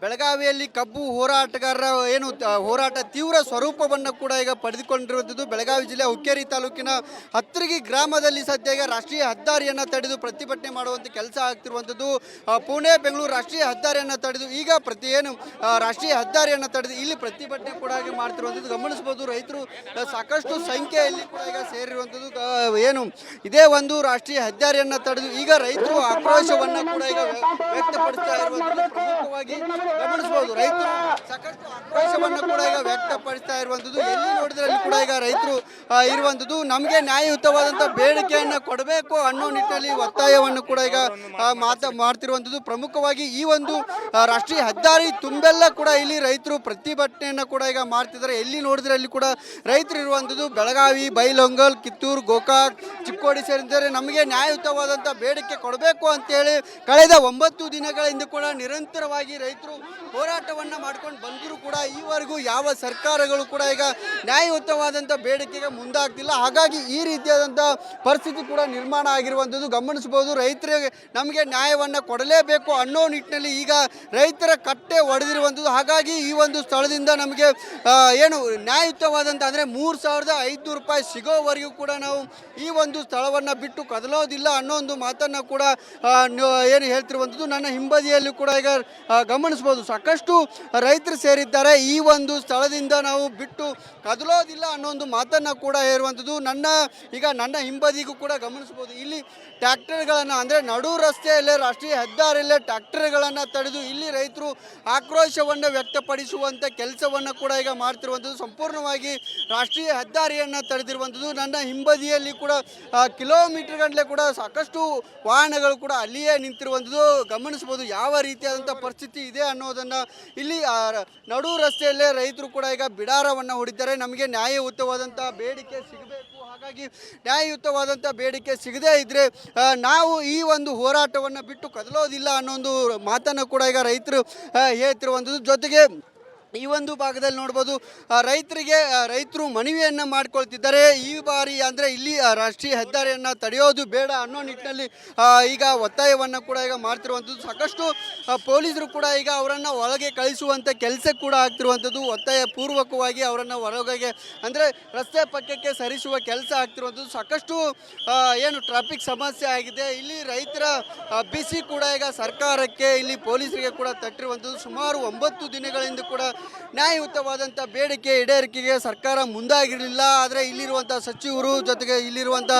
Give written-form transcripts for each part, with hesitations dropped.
ಬೆಳಗಾವಿಯಲ್ಲಿ ಕಬ್ಬು ಹೋರಾಟಗಾರರ ಹೋರಾಟ ತೀವ್ರ ಸ್ವರೂಪವನ್ನು ಕೂಡ ಈಗ ಪಡೆದುಕೊಂಡಿರುವಂಥದ್ದು. ಬೆಳಗಾವಿ ಜಿಲ್ಲೆ ಹುಕ್ಕೇರಿ ತಾಲೂಕಿನ ಹತ್ತರಗಿ ಗ್ರಾಮದಲ್ಲಿ ಸದ್ಯ ಈಗ ರಾಷ್ಟ್ರೀಯ ಹೆದ್ದಾರಿಯನ್ನು ತಡೆದು ಪ್ರತಿಭಟನೆ ಮಾಡುವಂಥ ಕೆಲಸ ಆಗ್ತಿರುವಂಥದ್ದು. ಪುಣೆ ಬೆಂಗಳೂರು ರಾಷ್ಟ್ರೀಯ ಹೆದ್ದಾರಿಯನ್ನು ತಡೆದು ಈಗ ರಾಷ್ಟ್ರೀಯ ಹೆದ್ದಾರಿಯನ್ನು ತಡೆದು ಇಲ್ಲಿ ಪ್ರತಿಭಟನೆ ಕೂಡ ಆಗಿ ಮಾಡ್ತಿರುವಂಥದ್ದು ಗಮನಿಸಬಹುದು. ರೈತರು ಸಾಕಷ್ಟು ಸಂಖ್ಯೆಯಲ್ಲಿ ಕೂಡ ಈಗ ಸೇರಿರುವಂಥದ್ದು. ಇದೇ ಒಂದು ರಾಷ್ಟ್ರೀಯ ಹೆದ್ದಾರಿಯನ್ನು ತಡೆದು ಈಗ ರೈತರು ಆಕ್ರೋಶವನ್ನು ಕೂಡ ಈಗ ವ್ಯಕ್ತಪಡಿಸ್ತಾ ಇರುವಂಥದ್ದು ಪ್ರಮುಖವಾಗಿ ಗಮನಿಸಬಹುದು. ರೈತರು ಸಾಕಷ್ಟು ಆಕ್ರೋಶವನ್ನು ಕೂಡ ಈಗ ವ್ಯಕ್ತಪಡಿಸ್ತಾ ಇರುವಂಥದ್ದು. ಎಲ್ಲಿ ನೋಡಿದ್ರಲ್ಲಿ ಕೂಡ ಈಗ ರೈತರು ಇರುವಂಥದ್ದು. ನಮಗೆ ನ್ಯಾಯಯುತವಾದಂಥ ಬೇಡಿಕೆಯನ್ನು ಕೊಡಬೇಕು ಅನ್ನೋ ನಿಟ್ಟಿನಲ್ಲಿ ಒತ್ತಾಯವನ್ನು ಕೂಡ ಈಗ ಮಾಡ್ತಿರುವಂಥದ್ದು. ಪ್ರಮುಖವಾಗಿ ಈ ಒಂದು ರಾಷ್ಟ್ರೀಯ ಹೆದ್ದಾರಿ ತುಂಬೆಲ್ಲ ಕೂಡ ಇಲ್ಲಿ ರೈತರು ಪ್ರತಿಭಟನೆಯನ್ನು ಕೂಡ ಈಗ ಮಾಡ್ತಿದ್ದಾರೆ. ಎಲ್ಲಿ ನೋಡಿದ್ರಲ್ಲಿ ಕೂಡ ರೈತರು ಇರುವಂಥದ್ದು. ಬೆಳಗಾವಿ, ಬೈಲಹೊಂಗಲ್, ಕಿತ್ತೂರು, ಗೋಕಾಕ್, ಚಿಕ್ಕೋಡಿ ಸೇರಿದರೆ ನಮಗೆ ನ್ಯಾಯಯುತವಾದಂಥ ಬೇಡಿಕೆ ಕೊಡಬೇಕು ಅಂತೇಳಿ ಕಳೆದ 9 ದಿನಗಳಿಂದ ಕೂಡ ನಿರಂತರವಾಗಿ ರೈತರು ಹೋರಾಟವನ್ನು ಮಾಡ್ಕೊಂಡು ಬಂದರೂ ಕೂಡ ಈವರೆಗೂ ಯಾವ ಸರ್ಕಾರಗಳು ಕೂಡ ಈಗ ನ್ಯಾಯಯುತವಾದಂಥ ಬೇಡಿಕೆಗೆ ಮುಂದಾಗ್ತಿಲ್ಲ. ಹಾಗಾಗಿ ಈ ರೀತಿಯಾದಂಥ ಪರಿಸ್ಥಿತಿ ಕೂಡ ನಿರ್ಮಾಣ ಆಗಿರುವಂಥದ್ದು ಗಮನಿಸಬಹುದು. ರೈತರಿಗೆ ನಮಗೆ ನ್ಯಾಯವನ್ನು ಕೊಡಲೇಬೇಕು ಅನ್ನೋ ನಿಟ್ಟಿನಲ್ಲಿ ಈಗ ರೈತರ ಕಟ್ಟೆ ಒಡೆದಿರುವಂಥದ್ದು. ಹಾಗಾಗಿ ಈ ಒಂದು ಸ್ಥಳದಿಂದ ನಮಗೆ ನ್ಯಾಯಯುತವಾದಂಥ ಅಂದರೆ 3,500 ರೂಪಾಯಿ ಸಿಗೋವರೆಗೂ ಕೂಡ ನಾವು ಈ ಒಂದು ಸ್ಥಳವನ್ನು ಬಿಟ್ಟು ಕದಲೋದಿಲ್ಲ ಅನ್ನೋ ಒಂದು ಮಾತನ್ನು ಕೂಡ ಹೇಳ್ತಿರುವಂಥದ್ದು. ನನ್ನ ಹಿಂಬದಿಯಲ್ಲಿ ಕೂಡ ಈಗ ಗಮನಿಸಬಹುದು ಸಾಕಷ್ಟು ರೈತರು ಸೇರಿದ್ದಾರೆ. ಈ ಒಂದು ಸ್ಥಳದಿಂದ ನಾವು ಬಿಟ್ಟು ಕದಲೋದಿಲ್ಲ ಅನ್ನೋ ಒಂದು ಮಾತನ್ನು ಕೂಡ ಹೇರುವಂಥದ್ದು. ನನ್ನ ಹಿಂಬದಿಗೂ ಕೂಡ ಗಮನಿಸಬಹುದು. ಇಲ್ಲಿ ಟ್ರ್ಯಾಕ್ಟರ್ಗಳನ್ನು ಅಂದರೆ ನಡು ರಸ್ತೆಯಲ್ಲೇ ರಾಷ್ಟ್ರೀಯ ಹೆದ್ದಾರಿಯಲ್ಲೇ ಟ್ರ್ಯಾಕ್ಟರ್ಗಳನ್ನು ತಡೆದು ಇಲ್ಲಿ ರೈತರು ಆಕ್ರೋಶವನ್ನು ವ್ಯಕ್ತಪಡಿಸುವಂಥ ಕೆಲಸವನ್ನು ಕೂಡ ಈಗ ಮಾಡ್ತಿರುವಂಥದ್ದು. ಸಂಪೂರ್ಣವಾಗಿ ರಾಷ್ಟ್ರೀಯ ಹೆದ್ದಾರಿಯನ್ನು ತಡೆದಿರುವಂಥದ್ದು. ನನ್ನ ಹಿಂಬದಿಯಲ್ಲಿ ಕೂಡ ಕಿಲೋಮೀಟರ್ ಗಟ್ಟಲೆ ಕೂಡ ಸಾಕಷ್ಟು ವಾಹನಗಳು ಕೂಡ ಅಲ್ಲಿಯೇ ನಿಂತಿರುವಂಥದ್ದು ಗಮನಿಸಬಹುದು. ಯಾವ ರೀತಿಯಾದಂಥ ಪರಿಸ್ಥಿತಿ ಇದೆ ಅನ್ನೋದನ್ನು ಇಲ್ಲಿ ನಡು ರಸ್ತೆಯಲ್ಲೇ ರೈತರು ಕೂಡ ಈಗ ಬಿಡಾರವನ್ನು ಹೊಡಿದ್ದಾರೆ. ನಮಗೆ ನ್ಯಾಯಯುತವಾದಂಥ ಬೇಡಿಕೆ ಸಿಗಬೇಕು. ಹಾಗಾಗಿ ನ್ಯಾಯಯುತವಾದಂಥ ಬೇಡಿಕೆ ಸಿಗದೇ ಇದ್ದರೆ ನಾವು ಈ ಒಂದು ಹೋರಾಟವನ್ನು ಬಿಟ್ಟು ಕದಲೋದಿಲ್ಲ ಅನ್ನೋ ಒಂದು ಮಾತನ್ನು ಕೂಡ ಈಗ ರೈತರು ಹೇಳ್ತಿರುವಂಥದ್ದು. ಜೊತೆಗೆ ಈ ಒಂದು ಭಾಗದಲ್ಲಿ ನೋಡ್ಬೋದು ರೈತರು ಮನವಿಯನ್ನು ಮಾಡ್ಕೊಳ್ತಿದ್ದಾರೆ. ಈ ಬಾರಿ ಅಂದರೆ ಇಲ್ಲಿ ರಾಷ್ಟ್ರೀಯ ಹೆದ್ದಾರಿಯನ್ನು ತಡೆಯೋದು ಬೇಡ ಅನ್ನೋ ನಿಟ್ಟಿನಲ್ಲಿ ಈಗ ಒತ್ತಾಯವನ್ನು ಕೂಡ ಈಗ ಮಾಡ್ತಿರುವಂಥದ್ದು. ಸಾಕಷ್ಟು ಪೊಲೀಸರು ಕೂಡ ಈಗ ಅವರನ್ನು ಒಳಗೆ ಕಳಿಸುವಂಥ ಕೆಲಸ ಕೂಡ ಆಗ್ತಿರುವಂಥದ್ದು. ಒತ್ತಾಯ ಪೂರ್ವಕವಾಗಿ ಅವರನ್ನು ಹೊರಗೆ ಅಂದರೆ ರಸ್ತೆ ಪಕ್ಕಕ್ಕೆ ಸರಿಸುವ ಕೆಲಸ ಆಗ್ತಿರುವಂಥದ್ದು. ಸಾಕಷ್ಟು ಟ್ರಾಫಿಕ್ ಸಮಸ್ಯೆ ಆಗಿದೆ. ಇಲ್ಲಿ ರೈತರ ಬಿಸಿ ಕೂಡ ಈಗ ಸರ್ಕಾರಕ್ಕೆ ಇಲ್ಲಿ ಪೊಲೀಸರಿಗೆ ಕೂಡ ತಟ್ಟಿರುವಂಥದ್ದು. ಸುಮಾರು 9 ದಿನಗಳಿಂದ ಕೂಡ ನ್ಯಾಯಯುತವಾದಂಥ ಬೇಡಿಕೆ ಈಡೇರಿಕೆಗೆ ಸರ್ಕಾರ ಮುಂದಾಗಿರಲಿಲ್ಲ. ಆದರೆ ಇಲ್ಲಿರುವಂಥ ಸಚಿವರು ಜೊತೆಗೆ ಇಲ್ಲಿರುವಂಥ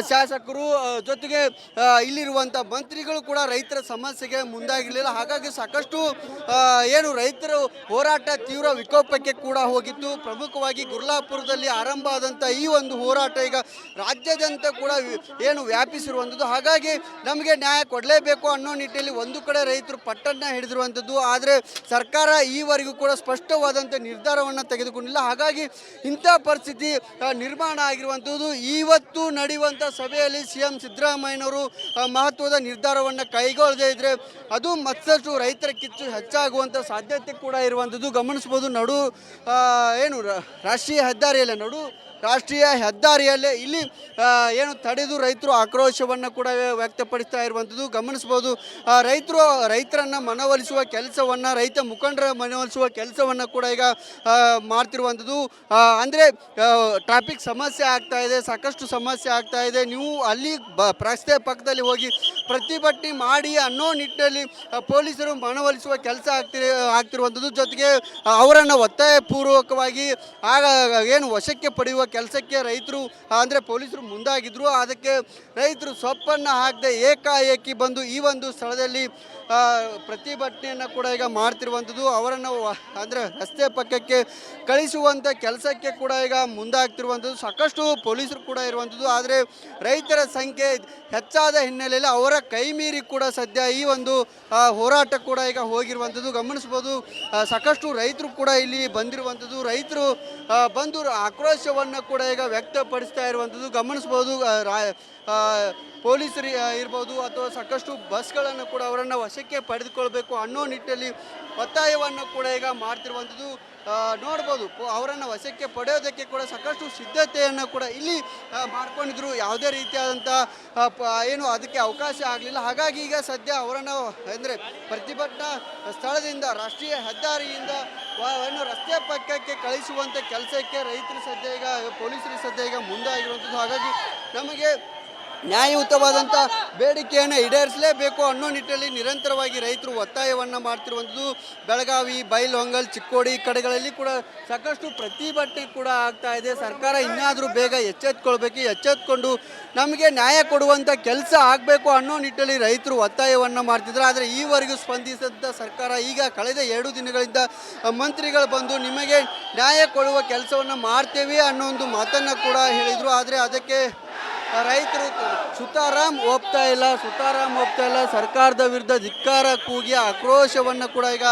ಶಾಸಕರು ಜೊತೆಗೆ ಇಲ್ಲಿರುವಂಥ ಮಂತ್ರಿಗಳು ಕೂಡ ರೈತರ ಸಮಸ್ಯೆಗೆ ಮುಂದಾಗಿರಲಿಲ್ಲ. ಹಾಗಾಗಿ ಸಾಕಷ್ಟು ರೈತರು ಹೋರಾಟ ತೀವ್ರ ವಿಕೋಪಕ್ಕೆ ಕೂಡ ಹೋಗಿತ್ತು. ಪ್ರಮುಖವಾಗಿ ಗುರ್ಲಾಪುರದಲ್ಲಿ ಆರಂಭ ಆದಂಥ ಈ ಒಂದು ಹೋರಾಟ ಈಗ ರಾಜ್ಯಾದ್ಯಂತ ಕೂಡ ವ್ಯಾಪಿಸಿರುವಂಥದ್ದು. ಹಾಗಾಗಿ ನಮಗೆ ನ್ಯಾಯ ಕೊಡಲೇಬೇಕು ಅನ್ನೋ ನಿಟ್ಟಿನಲ್ಲಿ ಒಂದು ಕಡೆ ರೈತರು ಪಟ್ಟನ್ನು ಹಿಡಿದಿರುವಂಥದ್ದು. ಆದರೆ ಸರ್ಕಾರ ಈವರೆಗೂ ಕೂಡ ಸ್ಪಷ್ಟವಾದಂಥ ನಿರ್ಧಾರವನ್ನು ತೆಗೆದುಕೊಂಡಿಲ್ಲ. ಹಾಗಾಗಿ ಇಂಥ ಪರಿಸ್ಥಿತಿ ನಿರ್ಮಾಣ ಆಗಿರುವಂಥದ್ದು. ಇವತ್ತು ನಡೆಯುವಂಥ ಸಭೆಯಲ್ಲಿ CM ಸಿದ್ದರಾಮಯ್ಯನವರು ಮಹತ್ವದ ನಿರ್ಧಾರವನ್ನು ಕೈಗೊಳ್ಳದೇ ಇದ್ದರೆ ಅದು ಮತ್ತಷ್ಟು ರೈತರ ಕಿಚ್ಚು ಹೆಚ್ಚಾಗುವಂಥ ಸಾಧ್ಯತೆ ಕೂಡ ಇರುವಂಥದ್ದು ಗಮನಿಸ್ಬೋದು. ರಾಷ್ಟ್ರೀಯ ಹೆದ್ದಾರಿಯಲ್ಲೇ ಇಲ್ಲಿ ತಡೆದು ರೈತರು ಆಕ್ರೋಶವನ್ನು ಕೂಡ ವ್ಯಕ್ತಪಡಿಸ್ತಾ ಇರುವಂಥದ್ದು ಗಮನಿಸ್ಬೋದು. ರೈತರನ್ನು ಮನವೊಲಿಸುವ ಕೆಲಸವನ್ನು ರೈತ ಮುಖಂಡರ ಮನವೊಲಿಸುವ ಕೆಲಸವನ್ನು ಕೂಡ ಈಗ ಮಾಡ್ತಿರುವಂಥದ್ದು. ಅಂದರೆ ಟ್ರಾಫಿಕ್ ಸಮಸ್ಯೆ ಆಗ್ತಾ ಇದೆ, ಸಾಕಷ್ಟು ಸಮಸ್ಯೆ ಆಗ್ತಾ ಇದೆ. ನೀವು ಅಲ್ಲಿ ರಸ್ತೆ ಪಕ್ಕದಲ್ಲಿ ಹೋಗಿ ಪ್ರತಿಭಟನೆ ಮಾಡಿ ಅನ್ನೋ ನಿಟ್ಟಿನಲ್ಲಿ ಪೊಲೀಸರು ಮನವೊಲಿಸುವ ಕೆಲಸ ಆಗ್ತಿರುವಂಥದ್ದು. ಜೊತೆಗೆ ಅವರನ್ನು ಒತ್ತಾಯಪೂರ್ವಕವಾಗಿ ವಶಕ್ಕೆ ಪಡೆಯುವ ಕೆಲಸಕ್ಕೆ ರೈತರು ಅಂದರೆ ಪೊಲೀಸರು ಮುಂದಾಗಿದ್ದರು. ಅದಕ್ಕೆ ರೈತರು ಸೊಪ್ಪನ್ನು ಹಾಕದೆ ಏಕಾಏಕಿ ಬಂದು ಈ ಒಂದು ಸ್ಥಳದಲ್ಲಿ ಪ್ರತಿಭಟನೆಯನ್ನು ಕೂಡ ಈಗ ಮಾಡ್ತಿರುವಂಥದ್ದು. ಅವರನ್ನು ಅಂದರೆ ರಸ್ತೆ ಪಕ್ಕಕ್ಕೆ ಕಳಿಸುವಂಥ ಕೆಲಸಕ್ಕೆ ಕೂಡ ಈಗ ಮುಂದಾಗ್ತಿರುವಂಥದ್ದು. ಸಾಕಷ್ಟು ಪೊಲೀಸರು ಕೂಡ ಇರುವಂಥದ್ದು. ಆದರೆ ರೈತರ ಸಂಖ್ಯೆ ಹೆಚ್ಚಾದ ಹಿನ್ನೆಲೆಯಲ್ಲಿ ಅವರ ಕೈ ಮೀರಿ ಕೂಡ ಸದ್ಯ ಈ ಒಂದು ಹೋರಾಟ ಕೂಡ ಈಗ ಹೋಗಿರುವಂಥದ್ದು ಗಮನಿಸ್ಬೋದು. ಸಾಕಷ್ಟು ರೈತರು ಕೂಡ ಇಲ್ಲಿ ಬಂದಿರುವಂಥದ್ದು. ರೈತರು ಬಂದು ಆಕ್ರೋಶವನ್ನು ಕೂಡ ಈಗ ವ್ಯಕ್ತಪಡಿಸ್ತಾ ಇರುವಂಥದ್ದು ಗಮನಿಸ್ಬೋದು. ಪೊಲೀಸರು ಇರ್ಬೋದು ಅಥವಾ ಸಾಕಷ್ಟು ಬಸ್ಗಳನ್ನು ಕೂಡ ಅವರನ್ನು ವಶಕ್ಕೆ ವಶಕ್ಕೆ ಪಡೆದುಕೊಳ್ಬೇಕು ಅನ್ನೋ ನಿಟ್ಟಿನಲ್ಲಿ ಒತ್ತಾಯವನ್ನು ಕೂಡ ಈಗ ಮಾಡ್ತಿರುವಂಥದ್ದು ನೋಡ್ಬೋದು. ಅವರನ್ನು ವಶಕ್ಕೆ ಪಡೆಯೋದಕ್ಕೆ ಕೂಡ ಸಾಕಷ್ಟು ಸಿದ್ಧತೆಯನ್ನು ಕೂಡ ಇಲ್ಲಿ ಮಾಡ್ಕೊಂಡಿದ್ರು. ಯಾವುದೇ ರೀತಿಯಾದಂಥ ಏನು ಅದಕ್ಕೆ ಅವಕಾಶ ಆಗಲಿಲ್ಲ. ಹಾಗಾಗಿ ಈಗ ಸದ್ಯ ಅವರನ್ನು ಅಂದರೆ ಪ್ರತಿಭಟನಾ ಸ್ಥಳದಿಂದ ರಾಷ್ಟ್ರೀಯ ಹೆದ್ದಾರಿಯಿಂದ ಏನು ರಸ್ತೆ ಪಕ್ಕಕ್ಕೆ ಕಳಿಸುವಂಥ ಕೆಲಸಕ್ಕೆ ರೈತರು ಸದ್ಯ ಈಗ ಪೊಲೀಸರು ಸದ್ಯ ಈಗ ಮುಂದಾಗಿರುವಂಥದ್ದು. ಹಾಗಾಗಿ ನಮಗೆ ನ್ಯಾಯಯುತವಾದಂಥ ಬೇಡಿಕೆಯನ್ನು ಈಡೇರಿಸಲೇಬೇಕು ಅನ್ನೋ ನಿಟ್ಟಿನಲ್ಲಿ ನಿರಂತರವಾಗಿ ರೈತರು ಒತ್ತಾಯವನ್ನು ಮಾಡ್ತಿರುವಂಥದ್ದು. ಬೆಳಗಾವಿ, ಬೈಲಹೊಂಗಲ್, ಚಿಕ್ಕೋಡಿ ಕಡೆಗಳಲ್ಲಿ ಕೂಡ ಸಾಕಷ್ಟು ಪ್ರತಿಭಟನೆ ಕೂಡ ಆಗ್ತಾ ಇದೆ. ಸರ್ಕಾರ ಇನ್ನಾದರೂ ಬೇಗ ಎಚ್ಚೆತ್ಕೊಂಡು ನಮಗೆ ನ್ಯಾಯ ಕೊಡುವಂಥ ಕೆಲಸ ಆಗಬೇಕು ಅನ್ನೋ ನಿಟ್ಟಿನಲ್ಲಿ ರೈತರು ಒತ್ತಾಯವನ್ನು ಮಾಡ್ತಿದ್ರು. ಆದರೆ ಈವರೆಗೂ ಸ್ಪಂದಿಸಿದಂಥ ಸರ್ಕಾರ ಈಗ ಕಳೆದ 2 ದಿನಗಳಿಂದ ಮಂತ್ರಿಗಳು ಬಂದು ನಿಮಗೆ ನ್ಯಾಯ ಕೊಡುವ ಕೆಲಸವನ್ನು ಮಾಡ್ತೇವೆ ಅನ್ನೋ ಒಂದು ಮಾತನ್ನು ಕೂಡ ಹೇಳಿದರು. ಆದರೆ ಅದಕ್ಕೆ ರೈತರು ಸುತಾರಾಮ್ ಒಪ್ತಾ ಇಲ್ಲ. ಸರ್ಕಾರದ ವಿರುದ್ಧ ಧಿಕ್ಕಾರ ಕೂಗಿ ಆಕ್ರೋಶವನ್ನು ಕೂಡ ಈಗ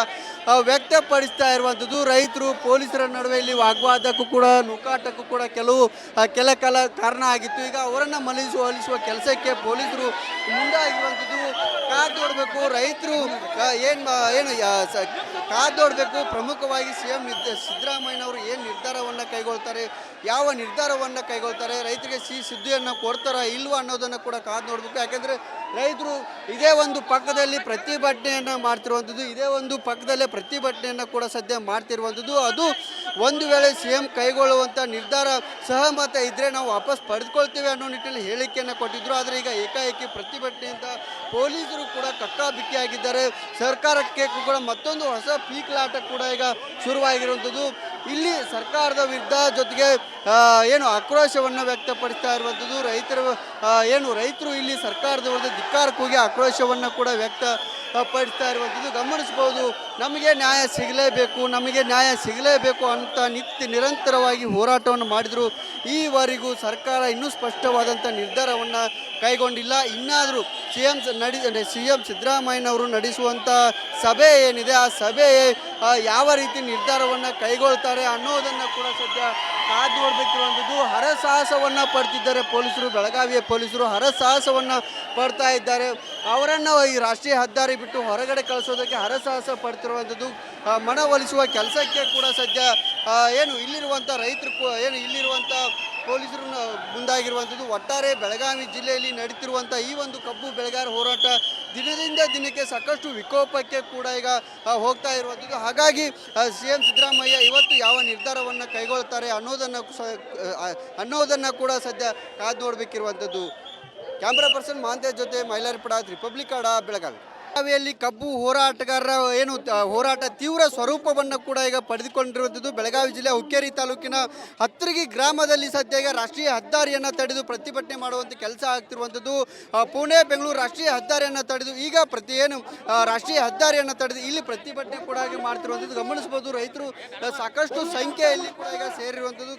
ವ್ಯಕ್ತಪಡಿಸ್ತಾ ಇರುವಂಥದ್ದು. ರೈತರು ಪೊಲೀಸರ ನಡುವೆ ಇಲ್ಲಿ ವಾಗ್ವಾದಕ್ಕೂ ಕೂಡ ನುಕಾಟಕ್ಕೂ ಕೂಡ ಕೆಲ ಕಾರಣ ಆಗಿತ್ತು. ಈಗ ಅವರನ್ನು ಒಲಿಸುವ ಕೆಲಸಕ್ಕೆ ಪೊಲೀಸರು ಮುಂದಾಗಿರುವಂಥದ್ದು. ಕಾದು ನೋಡಬೇಕು ರೈತರು ಏನು ಕಾದು ನೋಡಬೇಕು. ಪ್ರಮುಖವಾಗಿ CM ಸಿದ್ದರಾಮಯ್ಯನವರು ಏನು ನಿರ್ಧಾರವನ್ನು ಕೈಗೊಳ್ತಾರೆ, ಯಾವ ನಿರ್ಧಾರವನ್ನು ಕೈಗೊಳ್ತಾರೆ, ರೈತರಿಗೆ ಸುದ್ದಿಯನ್ನು ಕೊಡ್ತಾರಾ ಇಲ್ವಾ ಅನ್ನೋದನ್ನು ಕೂಡ ಕಾದು ನೋಡಬೇಕು. ಯಾಕೆಂದರೆ ರೈತರು ಇದೇ ಒಂದು ಪಕ್ಕದಲ್ಲಿ ಪ್ರತಿಭಟನೆಯನ್ನು ಪ್ರತಿಭಟನೆಯನ್ನು ಕೂಡ ಸದ್ಯ ಮಾಡ್ತಿರುವಂಥದ್ದು. ಅದು ಒಂದು ವೇಳೆ CM ಕೈಗೊಳ್ಳುವಂಥ ನಿರ್ಧಾರ ಸಹಮತ ಇದ್ದರೆ ನಾವು ವಾಪಸ್ ಪಡೆದುಕೊಳ್ತೇವೆ ಅನ್ನೋ ನಿಟ್ಟಿನಲ್ಲಿ ಹೇಳಿಕೆಯನ್ನು ಕೊಟ್ಟಿದ್ದರು. ಆದರೆ ಈಗ ಏಕಾಏಕಿ ಪ್ರತಿಭಟನೆಯಿಂದ ಪೊಲೀಸರು ಕೂಡ ಕಕ್ಕಾಬಿಕ್ಕಿಯಾಗಿದ್ದಾರೆ. ಸರ್ಕಾರಕ್ಕೆ ಕೂಡ ಮತ್ತೊಂದು ಹೊಸ ಪೀಕ್ಲಾಟ ಕೂಡ ಈಗ ಶುರುವಾಗಿರುವಂಥದ್ದು. ಇಲ್ಲಿ ಸರ್ಕಾರದ ವಿರುದ್ಧ ಜೊತೆಗೆ ಏನು ಆಕ್ರೋಶವನ್ನು ವ್ಯಕ್ತಪಡಿಸ್ತಾ ಇರುವಂಥದ್ದು. ರೈತರು ಇಲ್ಲಿ ಸರ್ಕಾರದ ವಿರುದ್ಧ ಧಿಕ್ಕಾರ ಕೂಗಿ ಆಕ್ರೋಶವನ್ನು ಕೂಡ ವ್ಯಕ್ತಪಡಿಸ್ತಾ ಇರುವಂಥದ್ದು ಗಮನಿಸ್ಬೋದು. ನಮಗೆ ನ್ಯಾಯ ಸಿಗಲೇಬೇಕು ಅಂತ ನಿರಂತರವಾಗಿ ಹೋರಾಟವನ್ನು ಮಾಡಿದರು. ಈವರೆಗೂ ಸರ್ಕಾರ ಇನ್ನೂ ಸ್ಪಷ್ಟವಾದಂಥ ನಿರ್ಧಾರವನ್ನು ಕೈಗೊಂಡಿಲ್ಲ. ಇನ್ನಾದರೂ CM ಸಿದ್ದರಾಮಯ್ಯನವರು ನಡೆಸುವಂಥ ಸಭೆ ಏನಿದೆ ಆ ಸಭೆ ಯಾವ ರೀತಿ ನಿರ್ಧಾರವನ್ನು ಕೈಗೊಳ್ತಾರೆ ಅನ್ನೋದನ್ನು ಕೂಡ ಸದ್ಯ ಕಾದು ನೋಡಬೇಕಿರುವಂಥದ್ದು. ಹರಸಾಹಸವನ್ನು ಪಡ್ತಿದ್ದಾರೆ ಪೊಲೀಸರು. ಬೆಳಗಾವಿಯ ಪೊಲೀಸರು ಹರಸಾಹಸವನ್ನು ಪಡ್ತಾ ಇದ್ದಾರೆ. ಅವರನ್ನು ಈ ರಾಷ್ಟ್ರೀಯ ಹೆದ್ದಾರಿ ಬಿಟ್ಟು ಹೊರಗಡೆ ಕಳಿಸೋದಕ್ಕೆ ಹರಸಾಹಸ ಪಡ್ತಿರುವಂಥದ್ದು. ಮನವೊಲಿಸುವ ಕೆಲಸಕ್ಕೆ ಕೂಡ ಸದ್ಯ ಇಲ್ಲಿರುವಂಥ ರೈತರು ಇಲ್ಲಿರುವಂಥ ಪೊಲೀಸರು ಮುಂದಾಗಿರುವಂಥದ್ದು. ಒಟ್ಟಾರೆ ಬೆಳಗಾವಿ ಜಿಲ್ಲೆಯಲ್ಲಿ ನಡೀತಿರುವಂಥ ಈ ಒಂದು ಕಬ್ಬು ಬೆಳೆಗಾರ ಹೋರಾಟ ದಿನದಿಂದ ದಿನಕ್ಕೆ ಸಾಕಷ್ಟು ವಿಕೋಪಕ್ಕೆ ಕೂಡ ಈಗ ಹೋಗ್ತಾ ಇರುವಂಥದ್ದು. ಹಾಗಾಗಿ CM ಸಿದ್ದರಾಮಯ್ಯ ಇವತ್ತು ಯಾವ ನಿರ್ಧಾರವನ್ನು ಕೈಗೊಳ್ತಾರೆ ಅನ್ನೋದನ್ನು ಕೂಡ ಸದ್ಯ ಕಾದು ನೋಡಬೇಕಿರುವಂಥದ್ದು. ಕ್ಯಾಮ್ರಾ ಪರ್ಸನ್ ಮಹಾಂತೇಶ್ ಜೊತೆ ಮೈಲಾರಿಪುರ, ರಿಪಬ್ಲಿಕ್ ಕನ್ನಡ, ಬೆಳಗಾವಿ. ಬೆಳಗಾವಿಯಲ್ಲಿ ಕಬ್ಬು ಹೋರಾಟಗಾರರ ಹೋರಾಟ ತೀವ್ರ ಸ್ವರೂಪವನ್ನು ಕೂಡ ಈಗ ಪಡೆದುಕೊಂಡಿರುವಂಥದ್ದು. ಬೆಳಗಾವಿ ಜಿಲ್ಲೆ ಹುಕ್ಕೇರಿ ತಾಲೂಕಿನ ಹತ್ತರಗಿ ಗ್ರಾಮದಲ್ಲಿ ಸದ್ಯ ಈಗ ರಾಷ್ಟ್ರೀಯ ಹೆದ್ದಾರಿಯನ್ನು ತಡೆದು ಪ್ರತಿಭಟನೆ ಮಾಡುವಂಥ ಕೆಲಸ ಆಗ್ತಿರುವಂಥದ್ದು. ಪುಣೆ ಬೆಂಗಳೂರು ರಾಷ್ಟ್ರೀಯ ಹೆದ್ದಾರಿಯನ್ನು ತಡೆದು ಈಗ ರಾಷ್ಟ್ರೀಯ ಹೆದ್ದಾರಿಯನ್ನು ತಡೆದು ಇಲ್ಲಿ ಪ್ರತಿಭಟನೆ ಕೂಡ ಮಾಡ್ತಿರುವಂಥದ್ದು ಗಮನಿಸ್ಬೋದು. ರೈತರು ಸಾಕಷ್ಟು ಸಂಖ್ಯೆಯಲ್ಲಿ ಕೂಡ ಈಗ ಸೇರಿರುವಂಥದ್ದು.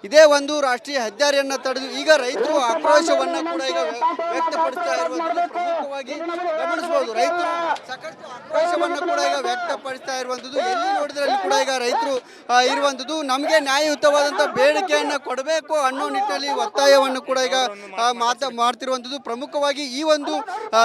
ಇದೇ ಒಂದು ರಾಷ್ಟ್ರೀಯ ಹೆದ್ದಾರಿಯನ್ನು ತಡೆದು ಈಗ ರೈತರು ಆಕ್ರೋಶವನ್ನು ಕೂಡ ಈಗ ವ್ಯಕ್ತಪಡಿಸ್ತಾ ಇರುವಂಥದ್ದು ಪ್ರಮುಖವಾಗಿ ಗಮನಿಸಬಹುದು. ರೈತರು ಸಾಕಷ್ಟು ಆಕ್ರೋಶವನ್ನು ಕೂಡ ಈಗ ವ್ಯಕ್ತಪಡಿಸ್ತಾ ಇರುವಂಥದ್ದು. ಎಲ್ಲಿ ನೋಡಿದ್ರಲ್ಲಿ ಕೂಡ ಈಗ ರೈತರು ಇರುವಂಥದ್ದು. ನಮಗೆ ನ್ಯಾಯಯುತವಾದಂಥ ಬೇಡಿಕೆಯನ್ನು ಕೊಡಬೇಕು ಅನ್ನೋ ನಿಟ್ಟಿನಲ್ಲಿ ಒತ್ತಾಯವನ್ನು ಕೂಡ ಈಗ ಮಾಡ್ತಿರುವಂಥದ್ದು. ಪ್ರಮುಖವಾಗಿ ಈ ಒಂದು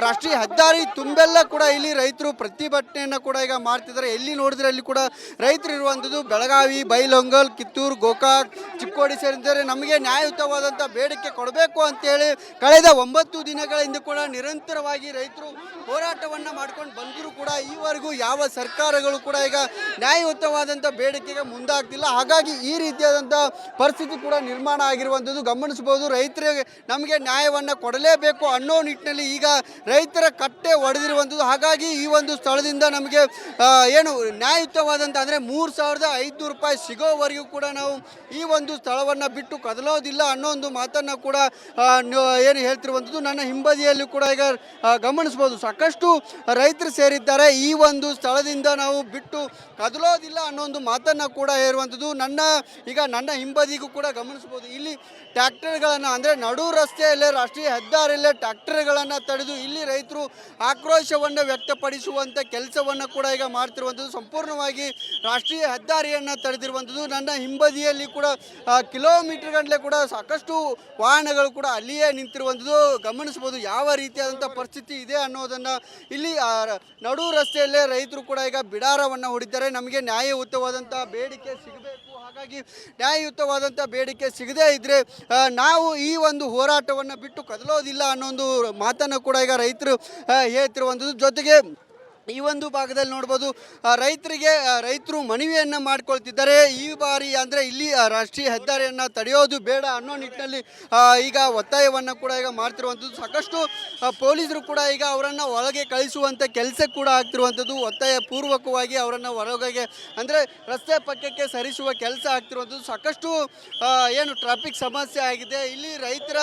ರಾಷ್ಟ್ರೀಯ ಹೆದ್ದಾರಿ ತುಂಬೆಲ್ಲ ಕೂಡ ಇಲ್ಲಿ ರೈತರು ಪ್ರತಿಭಟನೆಯನ್ನು ಕೂಡ ಈಗ ಮಾಡ್ತಿದ್ದಾರೆ. ಎಲ್ಲಿ ನೋಡಿದ್ರಲ್ಲಿ ಕೂಡ ರೈತರು ಇರುವಂಥದ್ದು. ಬೆಳಗಾವಿ, ಬೈಲಹೊಂಗಲ್, ಕಿತ್ತೂರು, ಗೋಕಾಕ್, ಚಿಕ್ಕೋಡಿ ಸೇರಿದರೆ ನಮಗೆ ನ್ಯಾಯಯುತವಾದಂಥ ಬೇಡಿಕೆ ಕೊಡಬೇಕು ಅಂತೇಳಿ ಕಳೆದ 9 ದಿನಗಳಿಂದ ಕೂಡ ನಿರಂತರವಾಗಿ ರೈತರು ಹೋರಾಟವನ್ನು ಮಾಡ್ಕೊಂಡು ಬಂದರೂ ಕೂಡ ಈವರೆಗೂ ಯಾವ ಸರ್ಕಾರಗಳು ಕೂಡ ಈಗ ನ್ಯಾಯಯುತವಾದಂಥ ಬೇಡಿಕೆಗೆ ಮುಂದಾಗ್ತಿಲ್ಲ. ಹಾಗಾಗಿ ಈ ರೀತಿಯಾದಂಥ ಪರಿಸ್ಥಿತಿ ಕೂಡ ನಿರ್ಮಾಣ ಆಗಿರುವಂಥದ್ದು ಗಮನಿಸಬಹುದು. ರೈತರಿಗೆ ನಮಗೆ ನ್ಯಾಯವನ್ನು ಕೊಡಲೇಬೇಕು ಅನ್ನೋ ನಿಟ್ಟಿನಲ್ಲಿ ಈಗ ರೈತರ ಕಟ್ಟೆ ಒಡೆದಿರುವಂಥದ್ದು. ಹಾಗಾಗಿ ಈ ಒಂದು ಸ್ಥಳದಿಂದ ನಮಗೆ ನ್ಯಾಯಯುತವಾದಂಥ ಅಂದರೆ 3,500 ರೂಪಾಯಿ ಸಿಗೋವರೆಗೂ ಕೂಡ ನಾವು ಈ ಒಂದು ಸ್ಥಳವನ್ನು ಬಿಟ್ಟು ಕದಲೋದಿಲ್ಲ ಅನ್ನೋ ಒಂದು ಮಾತನ್ನು ಕೂಡ ಹೇಳ್ತಿರುವಂಥದ್ದು. ನನ್ನ ಹಿಂಬದಿಯಲ್ಲಿ ಕೂಡ ಈಗ ಗಮನಿಸ್ಬೋದು ಸಾಕಷ್ಟು ರೈತರು ಸೇರಿದ್ದಾರೆ. ಈ ಒಂದು ಸ್ಥಳದಿಂದ ನಾವು ಬಿಟ್ಟು ಕದಲೋದಿಲ್ಲ ಅನ್ನೋ ಒಂದು ಮಾತನ್ನು ಕೂಡ ಹೇರುವಂಥದ್ದು. ನನ್ನ ಹಿಂಬದಿಗೂ ಕೂಡ ಗಮನಿಸ್ಬೋದು. ಇಲ್ಲಿ ಟ್ರ್ಯಾಕ್ಟರ್ಗಳನ್ನು ಅಂದರೆ ನಡು ರಸ್ತೆಯಲ್ಲೇ ರಾಷ್ಟ್ರೀಯ ಹೆದ್ದಾರಿಯಲ್ಲೇ ಟ್ರ್ಯಾಕ್ಟರ್ಗಳನ್ನು ತಡೆದು ಇಲ್ಲಿ ರೈತರು ಆಕ್ರೋಶವನ್ನು ವ್ಯಕ್ತಪಡಿಸುವಂಥ ಕೆಲಸವನ್ನು ಕೂಡ ಈಗ ಮಾಡ್ತಿರುವಂಥದ್ದು. ಸಂಪೂರ್ಣವಾಗಿ ರಾಷ್ಟ್ರೀಯ ಹೆದ್ದಾರಿಯನ್ನು ತಡೆದಿರುವಂಥದ್ದು. ನನ್ನ ಹಿಂಬದಿಯಲ್ಲಿ ಕೂಡ ಕಿಲೋಮೀಟರ್ ಗಟ್ಟಲೆ ಕೂಡ ಸಾಕಷ್ಟು ವಾಹನಗಳು ಕೂಡ ಅಲ್ಲಿಯೇ ನಿಂತಿರುವಂಥದ್ದು ಗಮನಿಸ್ಬೋದು. ಯಾವ ರೀತಿಯಾದಂಥ ಪರಿಸ್ಥಿತಿ ಇದೆ ಅನ್ನೋದನ್ನು ರೈತರನ್ನ ಇಲ್ಲಿ ನಡು ರಸ್ತೆಯಲ್ಲೇ ರೈತರು ಕೂಡ ಈಗ ಬಿಡಾರವನ್ನು ಹೊಡಿತಾರೆ. ನಮಗೆ ನ್ಯಾಯಯುತವಾದಂಥ ಬೇಡಿಕೆ ಸಿಗಬೇಕು, ಹಾಗಾಗಿ ನ್ಯಾಯಯುತವಾದಂಥ ಬೇಡಿಕೆ ಸಿಗದೇ ಇದ್ದರೆ ನಾವು ಈ ಒಂದು ಹೋರಾಟವನ್ನು ಬಿಟ್ಟು ಕದಲೋದಿಲ್ಲ ಅನ್ನೋ ಒಂದು ಮಾತನ್ನು ಕೂಡ ಈಗ ರೈತರು ಹೇಳ್ತಿರುವಂಥದ್ದು. ಜೊತೆಗೆ ಈ ಒಂದು ಭಾಗದಲ್ಲಿ ನೋಡ್ಬೋದು ರೈತರು ಮನವಿಯನ್ನು ಮಾಡ್ಕೊಳ್ತಿದ್ದಾರೆ. ಈ ಬಾರಿ ಅಂದರೆ ಇಲ್ಲಿ ರಾಷ್ಟ್ರೀಯ ಹೆದ್ದಾರಿಯನ್ನು ತಡೆಯೋದು ಬೇಡ ಅನ್ನೋ ನಿಟ್ಟಿನಲ್ಲಿ ಈಗ ಒತ್ತಾಯವನ್ನು ಕೂಡ ಈಗ ಮಾಡ್ತಿರುವಂಥದ್ದು. ಸಾಕಷ್ಟು ಪೊಲೀಸರು ಕೂಡ ಈಗ ಅವರನ್ನು ಒಳಗೆ ಕಳಿಸುವಂಥ ಕೆಲಸ ಕೂಡ ಆಗ್ತಿರುವಂಥದ್ದು. ಒತ್ತಾಯ ಪೂರ್ವಕವಾಗಿ ಅವರನ್ನು ಹೊರಗೆ ಅಂದರೆ ರಸ್ತೆ ಪಕ್ಕಕ್ಕೆ ಸರಿಸುವ ಕೆಲಸ ಆಗ್ತಿರುವಂಥದ್ದು. ಸಾಕಷ್ಟು ಏನು ಟ್ರಾಫಿಕ್ ಸಮಸ್ಯೆ ಆಗಿದೆ. ಇಲ್ಲಿ ರೈತರ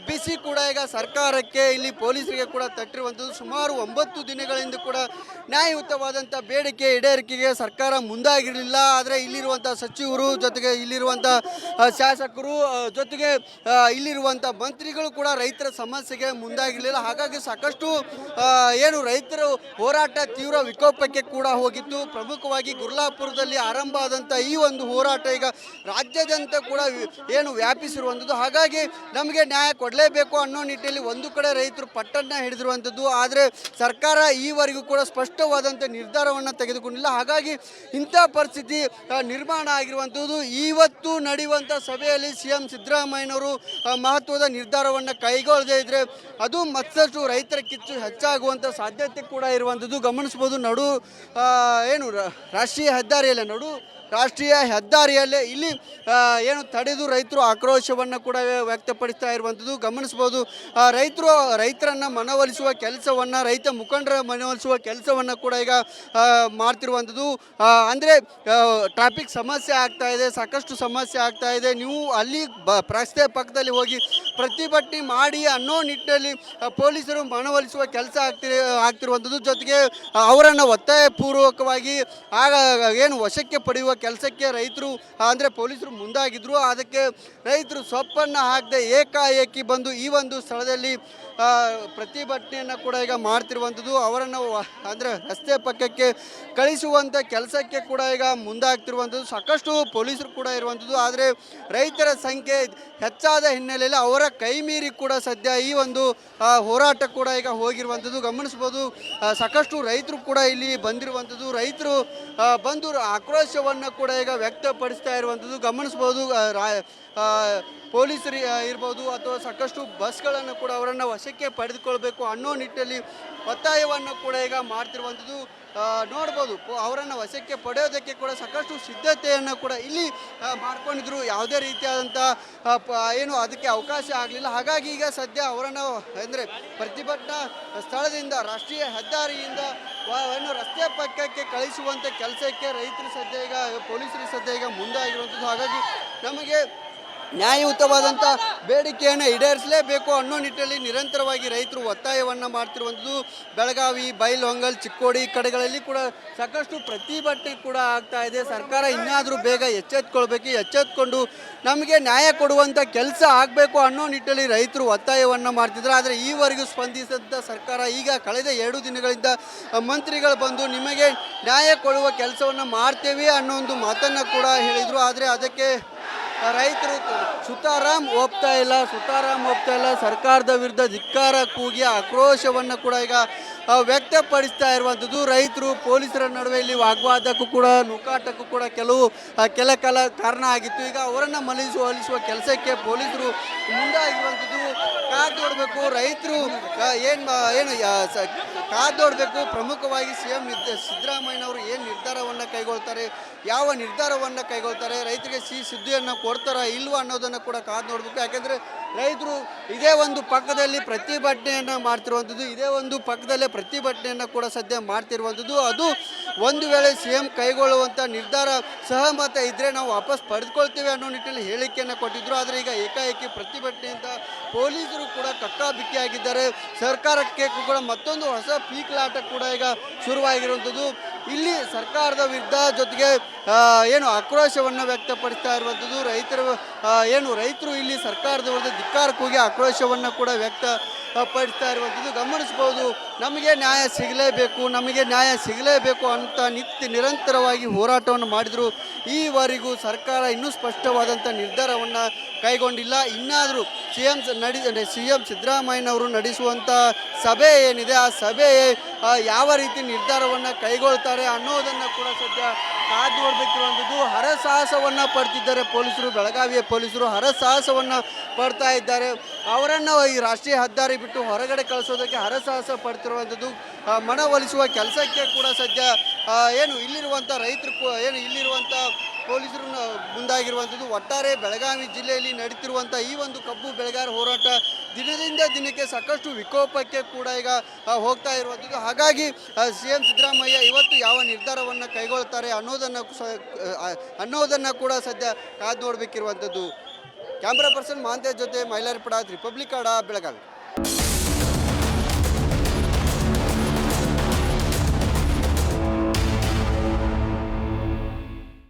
ಬಿಸಿ ಕೂಡ ಈಗ ಸರ್ಕಾರಕ್ಕೆ ಇಲ್ಲಿ ಪೊಲೀಸರಿಗೆ ಕೂಡ ತಟ್ಟಿರುವಂಥದ್ದು. ಸುಮಾರು 9 ದಿನಗಳಿಂದ ಕೂಡ ನ್ಯಾಯಯುತವಾದಂಥ ಬೇಡಿಕೆ ಈಡೇರಿಕೆಗೆ ಸರ್ಕಾರ ಮುಂದಾಗಿರಲಿಲ್ಲ. ಆದರೆ ಇಲ್ಲಿರುವಂಥ ಸಚಿವರು ಜೊತೆಗೆ ಇಲ್ಲಿರುವಂಥ ಶಾಸಕರು ಜೊತೆಗೆ ಇಲ್ಲಿರುವಂಥ ಮಂತ್ರಿಗಳು ಕೂಡ ರೈತರ ಸಮಸ್ಯೆಗೆ ಮುಂದಾಗಿರಲಿಲ್ಲ. ಹಾಗಾಗಿ ಸಾಕಷ್ಟು ಏನು ರೈತರು ಹೋರಾಟ ತೀವ್ರ ವಿಕೋಪಕ್ಕೆ ಕೂಡ ಹೋಗಿತ್ತು. ಪ್ರಮುಖವಾಗಿ ಗುರ್ಲಾಪುರದಲ್ಲಿ ಆರಂಭ ಆದಂಥ ಈ ಒಂದು ಹೋರಾಟ ಈಗ ರಾಜ್ಯಾದ್ಯಂತ ಕೂಡ ಏನು ವ್ಯಾಪಿಸಿರುವಂಥದ್ದು. ಹಾಗಾಗಿ ನಮಗೆ ನ್ಯಾಯ ಕೊಡಲೇಬೇಕು ಅನ್ನೋ ನಿಟ್ಟಿನಲ್ಲಿ ಒಂದು ಕಡೆ ರೈತರು ಪಟ್ಟನ್ನು ಹಿಡಿದಿರುವಂಥದ್ದು. ಆದರೆ ಸರ್ಕಾರ ಈವರೆಗೂ ಕೂಡ ಸ್ಪಷ್ಟವಾದಂಥ ನಿರ್ಧಾರವನ್ನು ತೆಗೆದುಕೊಂಡಿಲ್ಲ. ಹಾಗಾಗಿ ಇಂಥ ಪರಿಸ್ಥಿತಿ ನಿರ್ಮಾಣ ಆಗಿರುವಂಥದ್ದು. ಇವತ್ತು ನಡೆಯುವಂಥ ಸಭೆಯಲ್ಲಿ CM ಸಿದ್ದರಾಮಯ್ಯನವರು ಮಹತ್ವದ ನಿರ್ಧಾರವನ್ನು ಕೈಗೊಳ್ಳದೇ ಇದ್ದರೆ ಅದು ಮತ್ತಷ್ಟು ರೈತರ ಕಿಚ್ಚು ಹೆಚ್ಚಾಗುವಂಥ ಸಾಧ್ಯತೆ ಕೂಡ ಇರುವಂಥದ್ದು ಗಮನಿಸ್ಬೋದು. ರಾಷ್ಟ್ರೀಯ ಹೆದ್ದಾರಿಯಲ್ಲೇ ಇಲ್ಲಿ ಏನು ತಡೆದು ರೈತರು ಆಕ್ರೋಶವನ್ನು ಕೂಡ ವ್ಯಕ್ತಪಡಿಸ್ತಾ ಇರುವಂಥದ್ದು ಗಮನಿಸ್ಬೋದು. ರೈತರನ್ನು ಮನವೊಲಿಸುವ ಕೆಲಸವನ್ನು, ರೈತ ಮುಖಂಡರ ಮನವೊಲಿಸುವ ಕೆಲಸವನ್ನು ಕೂಡ ಈಗ ಮಾಡ್ತಿರುವಂಥದ್ದು. ಅಂದರೆ ಟ್ರಾಫಿಕ್ ಸಮಸ್ಯೆ ಆಗ್ತಾ ಇದೆ, ಸಾಕಷ್ಟು ಸಮಸ್ಯೆ ಆಗ್ತಾ ಇದೆ. ನೀವು ಅಲ್ಲಿ ರಸ್ತೆ ಪಕ್ಕದಲ್ಲಿ ಹೋಗಿ ಪ್ರತಿಭಟನೆ ಮಾಡಿ ಅನ್ನೋ ನಿಟ್ಟಿನಲ್ಲಿ ಪೊಲೀಸರು ಮನವೊಲಿಸುವ ಕೆಲಸ ಆಗ್ತಿರುವಂಥದ್ದು. ಜೊತೆಗೆ ಅವರನ್ನು ಒತ್ತಾಯಪೂರ್ವಕವಾಗಿ ಏನು ವಶಕ್ಕೆ ಪಡೆಯುವ ಕೆಲಸಕ್ಕೆ ರೈತರು ಅಂದರೆ ಪೊಲೀಸರು ಮುಂದಾಗಿದ್ದರು. ಅದಕ್ಕೆ ರೈತರು ಸೊಪ್ಪನ್ನು ಹಾಕದೆ ಏಕಾಏಕಿ ಬಂದು ಈ ಒಂದು ಸ್ಥಳದಲ್ಲಿ ಪ್ರತಿಭಟನೆಯನ್ನು ಕೂಡ ಈಗ ಮಾಡ್ತಿರುವಂಥದ್ದು. ಅವರನ್ನು ಅಂದರೆ ರಸ್ತೆ ಪಕ್ಕಕ್ಕೆ ಕಳಿಸುವಂಥ ಕೆಲಸಕ್ಕೆ ಕೂಡ ಈಗ ಮುಂದಾಗ್ತಿರುವಂಥದ್ದು. ಸಾಕಷ್ಟು ಪೊಲೀಸರು ಕೂಡ ಇರುವಂಥದ್ದು. ಆದರೆ ರೈತರ ಸಂಖ್ಯೆ ಹೆಚ್ಚಾದ ಹಿನ್ನೆಲೆಯಲ್ಲಿ ಅವರ ಕೈ ಮೀರಿ ಕೂಡ ಸದ್ಯ ಈ ಒಂದು ಹೋರಾಟ ಕೂಡ ಈಗ ಹೋಗಿರುವಂಥದ್ದು ಗಮನಿಸ್ಬೋದು. ಸಾಕಷ್ಟು ರೈತರು ಕೂಡ ಇಲ್ಲಿ ಬಂದಿರುವಂಥದ್ದು. ರೈತರು ಬಂದು ಆಕ್ರೋಶವನ್ನು ಕೂಡ ಈಗ ವ್ಯಕ್ತಪಡಿಸ್ತಾ ಇರುವಂಥದ್ದು ಗಮನಿಸ್ಬೋದು. ಪೊಲೀಸರು ಇರ್ಬೋದು ಅಥವಾ ಸಾಕಷ್ಟು ಬಸ್ಗಳನ್ನು ಕೂಡ ಅವರನ್ನು ವಶಕ್ಕೆ ಪಡೆದುಕೊಳ್ಬೇಕು ಅನ್ನೋ ನಿಟ್ಟಿನಲ್ಲಿ ಒತ್ತಾಯವನ್ನು ಕೂಡ ಈಗ ಮಾಡ್ತಿರುವಂಥದ್ದು ನೋಡ್ಬೋದು. ಅವರನ್ನು ವಶಕ್ಕೆ ಪಡೆಯೋದಕ್ಕೆ ಕೂಡ ಸಾಕಷ್ಟು ಸಿದ್ಧತೆಯನ್ನು ಕೂಡ ಇಲ್ಲಿ ಮಾಡ್ಕೊಂಡಿದ್ರು. ಯಾವುದೇ ರೀತಿಯಾದಂಥ ಏನು ಅದಕ್ಕೆ ಅವಕಾಶ ಆಗಲಿಲ್ಲ. ಹಾಗಾಗಿ ಈಗ ಸದ್ಯ ಅವರನ್ನು ಅಂದರೆ ಪ್ರತಿಭಟನಾ ಸ್ಥಳದಿಂದ ರಾಷ್ಟ್ರೀಯ ಹೆದ್ದಾರಿಯಿಂದ ಏನು ರಸ್ತೆ ಪಕ್ಕಕ್ಕೆ ಕಳಿಸುವಂಥ ಕೆಲಸಕ್ಕೆ ರೈತರು ಸದ್ಯ ಈಗ ಪೊಲೀಸರು ಸದ್ಯ ಈಗ ಮುಂದಾಗಿರುವಂಥದ್ದು. ಹಾಗಾಗಿ ನಮಗೆ ನ್ಯಾಯಯುತವಾದಂಥ ಬೇಡಿಕೆಯನ್ನು ಈಡೇರಿಸಲೇಬೇಕು ಅನ್ನೋ ನಿಟ್ಟಿನಲ್ಲಿ ನಿರಂತರವಾಗಿ ರೈತರು ಒತ್ತಾಯವನ್ನು ಮಾಡ್ತಿರುವಂಥದ್ದು. ಬೆಳಗಾವಿ, ಬೈಲಹೊಂಗಲ್, ಚಿಕ್ಕೋಡಿ ಕಡೆಗಳಲ್ಲಿ ಕೂಡ ಸಾಕಷ್ಟು ಪ್ರತಿಭಟನೆ ಕೂಡ ಆಗ್ತಾ ಇದೆ. ಸರ್ಕಾರ ಇನ್ನಾದರೂ ಬೇಗ ಎಚ್ಚೆತ್ಕೊಂಡು ನಮಗೆ ನ್ಯಾಯ ಕೊಡುವಂಥ ಕೆಲಸ ಆಗಬೇಕು ಅನ್ನೋ ನಿಟ್ಟಿನಲ್ಲಿ ರೈತರು ಒತ್ತಾಯವನ್ನು ಮಾಡ್ತಿದ್ರು. ಆದರೆ ಈವರೆಗೂ ಸ್ಪಂದಿಸಿದಂಥ ಸರ್ಕಾರ ಈಗ ಕಳೆದ 2 ದಿನಗಳಿಂದ ಮಂತ್ರಿಗಳು ಬಂದು ನಿಮಗೆ ನ್ಯಾಯ ಕೊಡುವ ಕೆಲಸವನ್ನು ಮಾಡ್ತೇವೆ ಅನ್ನೋ ಒಂದು ಮಾತನ್ನು ಕೂಡ ಹೇಳಿದರು. ಆದರೆ ಅದಕ್ಕೆ ರೈತರು ಸುತಾರಾಮ್ ಒಪ್ತಾ ಇಲ್ಲ. ಸರ್ಕಾರದ ವಿರುದ್ಧ ಧಿಕ್ಕಾರ ಕೂಗಿ ಆಕ್ರೋಶವನ್ನು ಕೂಡ ಈಗ ವ್ಯಕ್ತಪಡಿಸ್ತಾ ಇರುವಂಥದ್ದು. ರೈತರು ಪೊಲೀಸರ ನಡುವೆ ಇಲ್ಲಿ ವಾಗ್ವಾದಕ್ಕೂ ಕೂಡ ನೂಕಾಟಕ್ಕೂ ಕೂಡ ಕೆಲ ಕಾಲ ಕಾರಣ ಆಗಿತ್ತು. ಈಗ ಅವರನ್ನು ಒಲಿಸುವ ಕೆಲಸಕ್ಕೆ ಪೊಲೀಸರು ಮುಂದಾಗಿರುವಂಥದ್ದು. ಕಾದೋಡಬೇಕು ರೈತರು ಏನು ಕಾದೋಡಬೇಕು. ಪ್ರಮುಖವಾಗಿ CM ಸಿದ್ದರಾಮಯ್ಯನವರು ಏನು ನಿರ್ಧಾರವನ್ನು ಕೈಗೊಳ್ತಾರೆ, ಯಾವ ನಿರ್ಧಾರವನ್ನು ಕೈಗೊಳ್ತಾರೆ, ರೈತರಿಗೆ ಸುದ್ದಿಯನ್ನು ಕೊಡ್ತಾರಾ ಇಲ್ವಾ ಅನ್ನೋದನ್ನು ಕೂಡ ಕಾದು ನೋಡಬೇಕು. ಯಾಕೆಂದರೆ ರೈತರು ಇದೇ ಒಂದು ಪಕ್ಕದಲ್ಲಿ ಪ್ರತಿಭಟನೆಯನ್ನು ಮಾಡ್ತಿರುವಂಥದ್ದು, ಇದೇ ಒಂದು ಪಕ್ಕದಲ್ಲೇ ಪ್ರತಿಭಟನೆಯನ್ನು ಕೂಡ ಸದ್ಯ ಮಾಡ್ತಿರುವಂಥದ್ದು. ಅದು ಒಂದು ವೇಳೆ CM ಕೈಗೊಳ್ಳುವಂಥ ನಿರ್ಧಾರ ಸಹಮತ ಇದ್ದರೆ ನಾವು ವಾಪಸ್ ಪಡೆದುಕೊಳ್ತೇವೆ ಅನ್ನೋ ನಿಟ್ಟಿನಲ್ಲಿ ಹೇಳಿಕೆಯನ್ನು ಕೊಟ್ಟಿದ್ದರು. ಆದರೆ ಈಗ ಏಕಾಏಕಿ ಪ್ರತಿಭಟನೆಯಿಂದ ಪೊಲೀಸರು ಕೂಡ ಕಕ್ಕಾಬಿಕ್ಕಿಯಾಗಿದ್ದಾರೆ. ಸರ್ಕಾರಕ್ಕೆ ಕೂಡ ಮತ್ತೊಂದು ಹೊಸ ಪೀಕ್ಲಾಟ ಕೂಡ ಈಗ ಶುರುವಾಗಿರುವಂಥದ್ದು. ಇಲ್ಲಿ ಸರ್ಕಾರದ ವಿರುದ್ಧ ಜೊತೆಗೆ ಏನು ಆಕ್ರೋಶವನ್ನು ವ್ಯಕ್ತಪಡಿಸ್ತಾ ಇರುವಂಥದ್ದು. ರೈತರು ಇಲ್ಲಿ ಸರ್ಕಾರದ ವಿರುದ್ಧ ಧಿಕ್ಕಾರ ಕೂಗಿ ಆಕ್ರೋಶವನ್ನು ಕೂಡ ವ್ಯಕ್ತಪಡಿಸ್ತಾ ಇರುವಂಥದ್ದು ಗಮನಿಸ್ಬೋದು. ನಮಗೆ ನ್ಯಾಯ ಸಿಗಲೇಬೇಕು, ನಮಗೆ ನ್ಯಾಯ ಸಿಗಲೇಬೇಕು ಅಂತ ನಿರಂತರವಾಗಿ ಹೋರಾಟವನ್ನು ಮಾಡಿದರು. ಈವರೆಗೂ ಸರ್ಕಾರ ಇನ್ನೂ ಸ್ಪಷ್ಟವಾದಂಥ ನಿರ್ಧಾರವನ್ನು ಕೈಗೊಂಡಿಲ್ಲ. ಇನ್ನಾದರೂ ಸಿ ಎಂ ಸಿದ್ದರಾಮಯ್ಯನವರು ನಡೆಸುವಂಥ ಸಭೆ ಏನಿದೆ, ಆ ಸಭೆ ಯಾವ ರೀತಿ ನಿರ್ಧಾರವನ್ನು ಕೈಗೊಳ್ತಾರೆ ಅನ್ನೋದನ್ನು ಕೂಡ ಸದ್ಯ ಕಾದು ನೋಡಬೇಕಿರುವಂಥದ್ದು. ಹರಸಾಹಸವನ್ನು ಪಡ್ತಿದ್ದಾರೆ ಪೊಲೀಸರು, ಬೆಳಗಾವಿಯ ಪೊಲೀಸರು ಹರಸಾಹಸವನ್ನು ಪಡ್ತಾ ಇದ್ದಾರೆ. ಅವರನ್ನು ಈ ರಾಷ್ಟ್ರೀಯ ಹೆದ್ದಾರಿ ಬಿಟ್ಟು ಹೊರಗಡೆ ಕಳಿಸೋದಕ್ಕೆ ಹರಸಾಹಸ ಪಡ್ತಿರುವಂಥದ್ದು. ಮನವೊಲಿಸುವ ಕೆಲಸಕ್ಕೆ ಕೂಡ ಸದ್ಯ ಏನು ಇಲ್ಲಿರುವಂಥ ರೈತರು ಇಲ್ಲಿರುವಂಥ ಪೊಲೀಸರು ಮುಂದಾಗಿರುವಂಥದ್ದು. ಒಟ್ಟಾರೆ ಬೆಳಗಾವಿ ಜಿಲ್ಲೆಯಲ್ಲಿ ನಡೀತಿರುವಂಥ ಈ ಒಂದು ಕಬ್ಬು ಬೆಳೆಗಾರ ಹೋರಾಟ ದಿನದಿಂದ ದಿನಕ್ಕೆ ಸಾಕಷ್ಟು ವಿಕೋಪಕ್ಕೆ ಕೂಡ ಈಗ ಹೋಗ್ತಾ ಇರುವಂಥದ್ದು. ಹಾಗಾಗಿ ಸಿ ಎಂ ಸಿದ್ದರಾಮಯ್ಯ ಇವತ್ತು ಯಾವ ನಿರ್ಧಾರವನ್ನು ಕೈಗೊಳ್ತಾರೆ ಅನ್ನೋದನ್ನು ಕೂಡ ಸದ್ಯ ಕಾದು ನೋಡಬೇಕಿರುವಂಥದ್ದು. ಕ್ಯಾಮ್ರಾ ಪರ್ಸನ್ ಮಹಾಂತೇಶ್ ಜೊತೆ ಮೈಲಾರಪಡ, ರಿಪಬ್ಲಿಕ್ ಕನ್ನಡ, ಬೆಳಗಾವಿ.